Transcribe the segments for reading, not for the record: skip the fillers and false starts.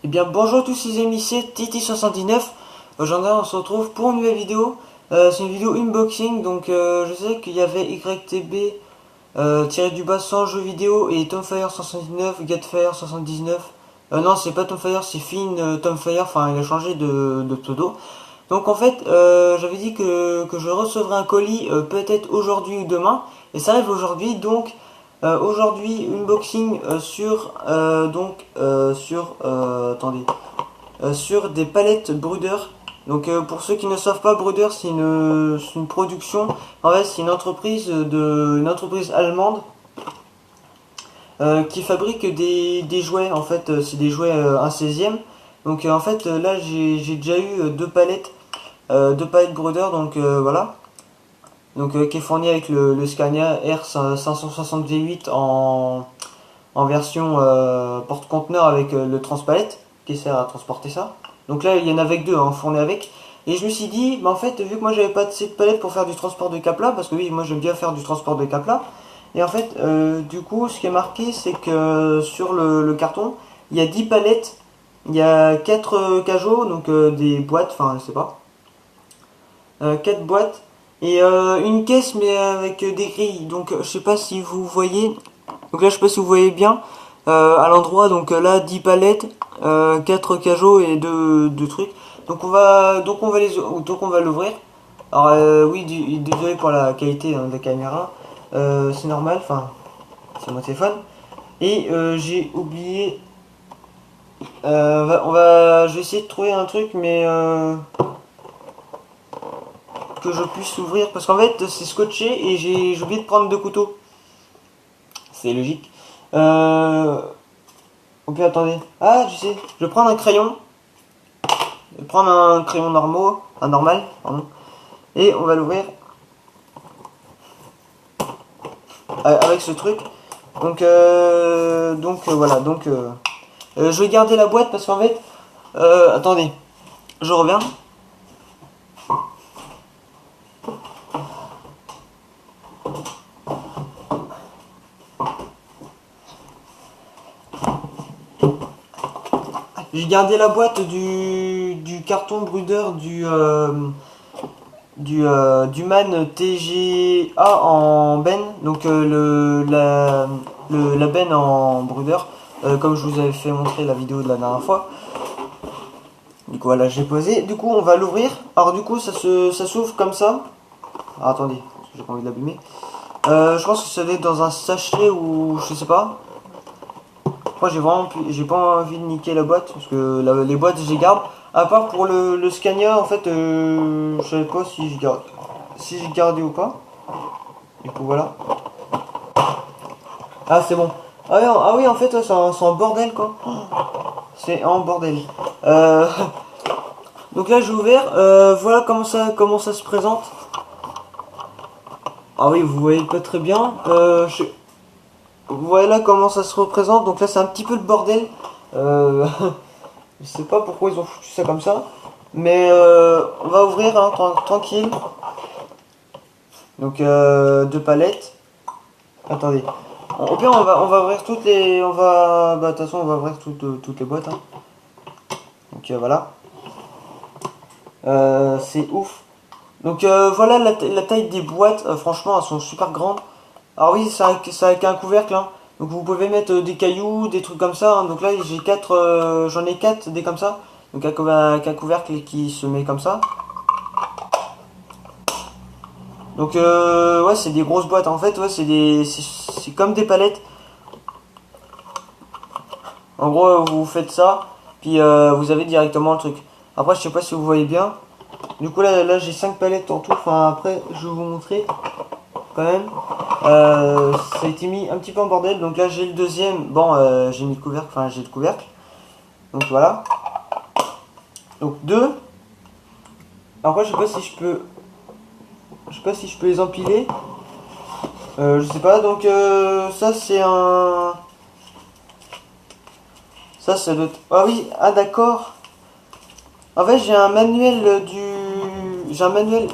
Eh bien bonjour à tous les amis, c'est Titi79. Aujourd'hui on se retrouve pour une nouvelle vidéo. C'est une vidéo unboxing, donc je sais qu'il y avait YTB tiré du bas 100 jeux vidéo et Tomfire 179, Gatfire 79. Non, c'est pas Tomfire, c'est Finn Tomfire, enfin il a changé de pseudo. Donc en fait j'avais dit que je recevrais un colis peut-être aujourd'hui ou demain, et ça arrive aujourd'hui. Donc aujourd'hui unboxing attendez, sur des palettes Brüder. Donc pour ceux qui ne savent pas, Brüder c'est une production, en fait c'est une entreprise allemande qui fabrique des jouets. En fait c'est des jouets 1/16e. Donc en fait là j'ai déjà eu deux palettes Brüder, donc voilà. Donc qui est fourni avec le Scania R560 V8 en version porte-conteneur avec le transpalette qui sert à transporter ça. Donc là il y en a avec deux, hein, fourni avec. Et je me suis dit, bah en fait, vu que moi j'avais pas de cette palette pour faire du transport de Capla, parce que oui, moi j'aime bien faire du transport de Capla. Et en fait, du coup, ce qui est marqué, c'est que sur le carton, il y a 10 palettes, il y a 4 cajots, donc des boîtes, enfin je sais pas, 4 boîtes, et une caisse mais avec des grilles. Donc je sais pas si vous voyez, donc là je sais pas si vous voyez bien à l'endroit. Donc là 10 palettes, 4 cajots et deux trucs. Donc on va l'ouvrir. Alors oui, désolé pour la qualité de la caméra, c'est normal, enfin c'est mon téléphone. Et j'ai oublié, je vais essayer de trouver un truc, mais que je puisse ouvrir, parce qu'en fait c'est scotché et j'ai oublié de prendre deux couteaux. C'est logique. Ok, attendez. Ah, je sais. Je vais prendre un crayon. Je vais prendre un crayon normal, pardon. Et on va l'ouvrir avec ce truc. Donc voilà. Donc je vais garder la boîte parce qu'en fait, attendez, je reviens. J'ai gardé la boîte du carton Brüder du MAN TGA en benne, donc la benne en Brüder, comme je vous avais fait montrer la vidéo de la dernière fois. Du coup voilà, j'ai posé. Du coup on va l'ouvrir. Alors du coup ça s'ouvre comme ça. Alors, attendez, j'ai pas envie de l'abîmer. Je pense que ça va être dans un sachet ou je sais pas. Moi j'ai pas envie de niquer la boîte parce que les boîtes je les garde. À part pour le Scania, en fait, je savais pas si je gardais ou pas. Du coup voilà. Ah c'est bon. Ah oui, en fait ouais, c'est un bordel quoi. C'est un bordel. Donc là j'ai ouvert. Voilà comment ça se présente. Ah oui, vous voyez pas très bien. Voilà comment ça se représente. Donc là c'est un petit peu le bordel. Je sais pas pourquoi ils ont foutu ça comme ça. Mais on va ouvrir hein, tranquille. Donc deux palettes. Attendez. Au pire on va ouvrir toutes les. De toute façon on va ouvrir toutes les boîtes. Hein. Donc voilà. C'est ouf. Donc voilà la taille des boîtes. Franchement elles sont super grandes. Alors oui, c'est avec un couvercle. Hein. Donc vous pouvez mettre des cailloux, des trucs comme ça. Hein. Donc là j'en ai 4 des comme ça. Donc avec un couvercle qui se met comme ça. Donc ouais, c'est des grosses boîtes. En fait ouais, c'est comme des palettes. En gros vous faites ça, puis vous avez directement le truc. Après je sais pas si vous voyez bien. Du coup là j'ai 5 palettes en tout. Enfin après je vais vous montrer quand même. Ça a été mis un petit peu en bordel. Donc là j'ai le deuxième. Bon j'ai mis le couvercle. Enfin j'ai le couvercle. Donc voilà. Donc deux. Après je sais pas si je peux. Je sais pas si je peux les empiler. Je sais pas. Donc ça c'est un. Ça doit être. Ah oui. Ah d'accord. En fait j'ai un manuel J'ai un manuel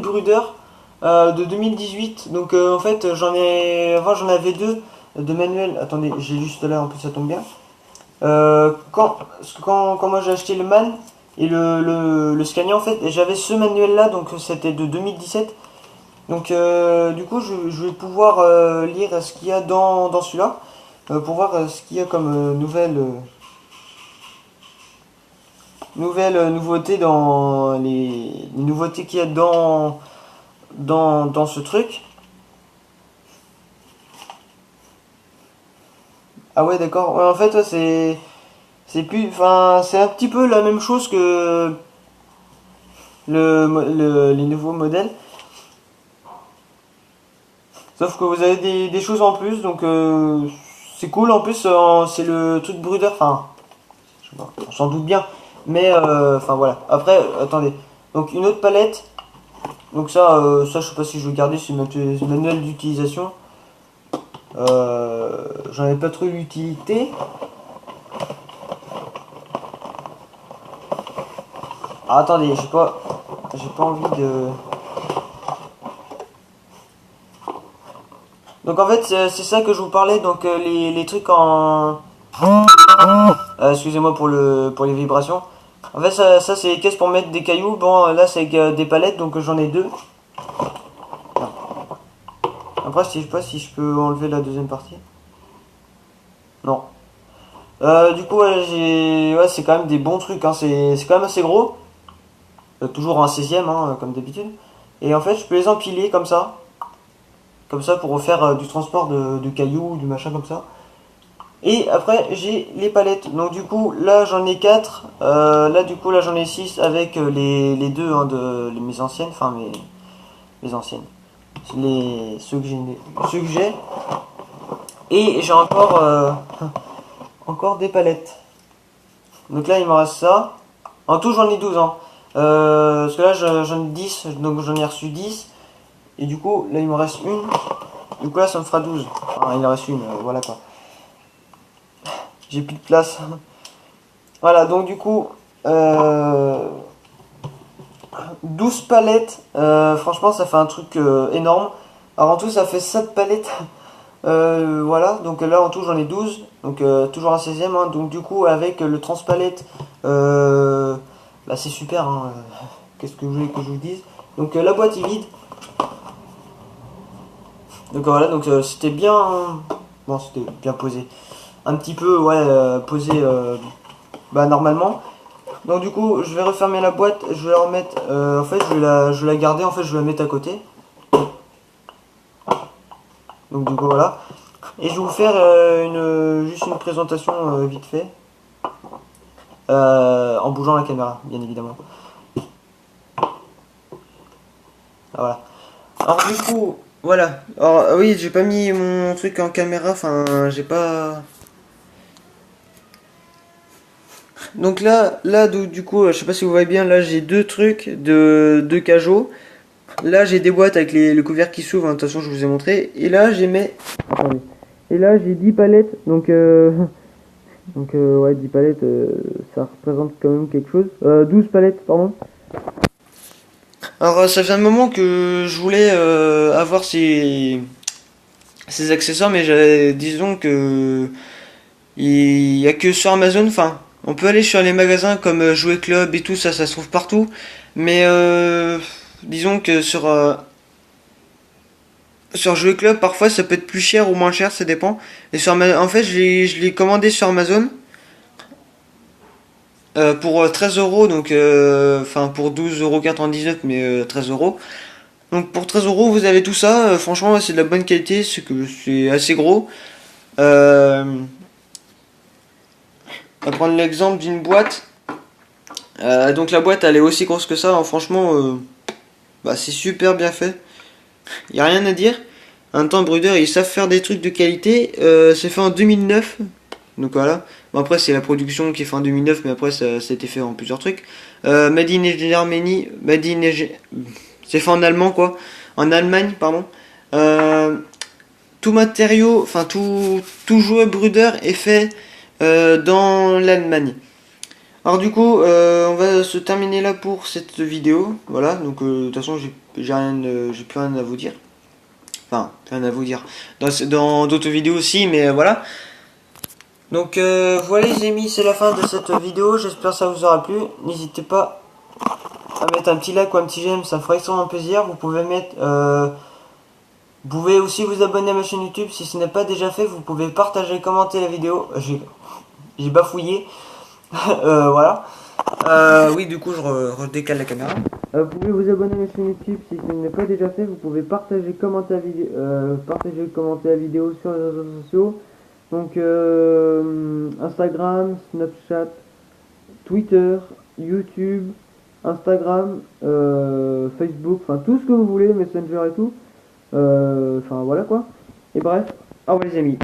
Brüder de 2018. Donc en fait avant j'en avais deux de manuels. Attendez, j'ai juste là en plus ça tombe bien. Quand moi j'ai acheté le Man et le Scania en fait, et j'avais ce manuel là, donc c'était de 2017. Donc du coup je vais pouvoir lire ce qu'il y a dans celui-là, pour voir ce qu'il y a comme nouvelles nouveautés dans les nouveautés qu'il y a dans ce truc. Ah ouais d'accord, ouais, en fait ouais, c'est plus, enfin c'est un petit peu la même chose que les nouveaux modèles. Sauf que vous avez des choses en plus, donc c'est cool. En plus, c'est le truc brûleur, enfin, je sais pas, on s'en doute bien. Mais, enfin voilà. Après, attendez. Donc une autre palette. Donc ça je sais pas si je vais garder, c'est manuel d'utilisation. J'en ai pas trop l'utilité. Ah, attendez, j'ai pas envie de. Donc en fait, c'est ça que je vous parlais. Donc les trucs en. Excusez-moi pour les vibrations. En fait, ça c'est les caisses pour mettre des cailloux. Bon, là c'est avec des palettes, donc j'en ai deux. Après, je sais pas si je peux enlever la deuxième partie. Non. Du coup, ouais, c'est quand même des bons trucs. Hein. C'est quand même assez gros. Toujours un 16ème, hein, comme d'habitude. Et en fait, je peux les empiler comme ça. Comme ça pour faire du transport de cailloux, du machin comme ça. Et après, j'ai les palettes. Donc du coup, là j'en ai 4. Là du coup, là j'en ai 6 avec les deux hein, mes anciennes. Enfin, mes anciennes. Ceux que j'ai. Et j'ai encore des palettes. Donc là, il me reste ça. En tout, j'en ai 12 ans. Parce que là, j'en ai 10. Donc j'en ai reçu 10. Et du coup, là, il me reste une. Du coup, là, ça me fera 12. Enfin, il en reste une. Voilà quoi. J'ai plus de place. Voilà, donc du coup, euh, 12 palettes. Franchement, ça fait un truc énorme. Alors en tout, ça fait 7 palettes. Voilà, donc là en tout j'en ai 12, donc toujours un 16ème, hein, donc du coup avec le transpalette, bah c'est super, hein, qu'est-ce que vous voulez que je vous dise. Donc la boîte est vide, donc voilà, donc c'était bien, bon c'était bien posé, un petit peu ouais posé bah, normalement. Donc du coup je vais refermer la boîte, je vais la remettre, en fait je vais la garder, en fait je vais la mettre à côté, donc du coup voilà. Et je vais vous faire juste une présentation vite fait. En bougeant la caméra, bien évidemment. Ah, voilà. Alors du coup, voilà. Alors oui, j'ai pas mis mon truc en caméra, enfin, j'ai pas. Donc là, du coup, je sais pas si vous voyez bien, là j'ai deux trucs de deux cajots. Là j'ai des boîtes avec le couvercle qui s'ouvre, hein, de toute façon je vous ai montré. Et là j'ai mes. Attendez. Et là j'ai 10 palettes, donc donc ouais 10 palettes, ça représente quand même quelque chose. 12 palettes, pardon. Alors ça fait un moment que je voulais avoir ces accessoires, mais disons que il y a que sur Amazon. Enfin, on peut aller sur les magasins comme Jouet Club et tout ça, ça se trouve partout. Mais disons que sur Jouet Club, parfois ça peut être plus cher ou moins cher, ça dépend. Et en fait, je l'ai commandé sur Amazon pour 13 euros, donc enfin pour 12,99 € mais 13 euros. Donc pour 13 euros, vous avez tout ça. Franchement, c'est de la bonne qualité, c'est assez gros. On va prendre l'exemple d'une boîte. Donc la boîte, elle est aussi grosse que ça. Hein, franchement, bah, c'est super bien fait. Il y a rien à dire. En même temps, Bruder, ils savent faire des trucs de qualité. C'est fait en 2009. Donc voilà. Bon, après, c'est la production qui est faite en 2009, mais après, ça a été fait en plusieurs trucs. Made in Germany. C'est fait en allemand, quoi. En Allemagne, pardon. Tout matériau, enfin tout jouet Bruder est fait dans l'Allemagne. Alors du coup, on va se terminer là pour cette vidéo. Voilà, donc de toute façon, j'ai plus rien à vous dire. Enfin, rien à vous dire. Dans d'autres vidéos aussi, mais voilà. Donc voilà les amis, c'est la fin de cette vidéo, j'espère que ça vous aura plu. N'hésitez pas à mettre un petit like ou un petit j'aime, ça fera extrêmement plaisir. Vous pouvez aussi vous abonner à ma chaîne YouTube si ce n'est pas déjà fait. Vous pouvez partager, commenter la vidéo. J'ai bafouillé. Voilà. Oui, du coup, je redécale la caméra. Vous pouvez vous abonner à ma chaîne YouTube si ce n'est pas déjà fait. Vous pouvez partager, commenter la vidéo sur les réseaux sociaux. Donc, Instagram, Snapchat, Twitter, YouTube, Instagram, Facebook, enfin tout ce que vous voulez, Messenger et tout. Enfin voilà quoi. Et bref, au revoir les amis.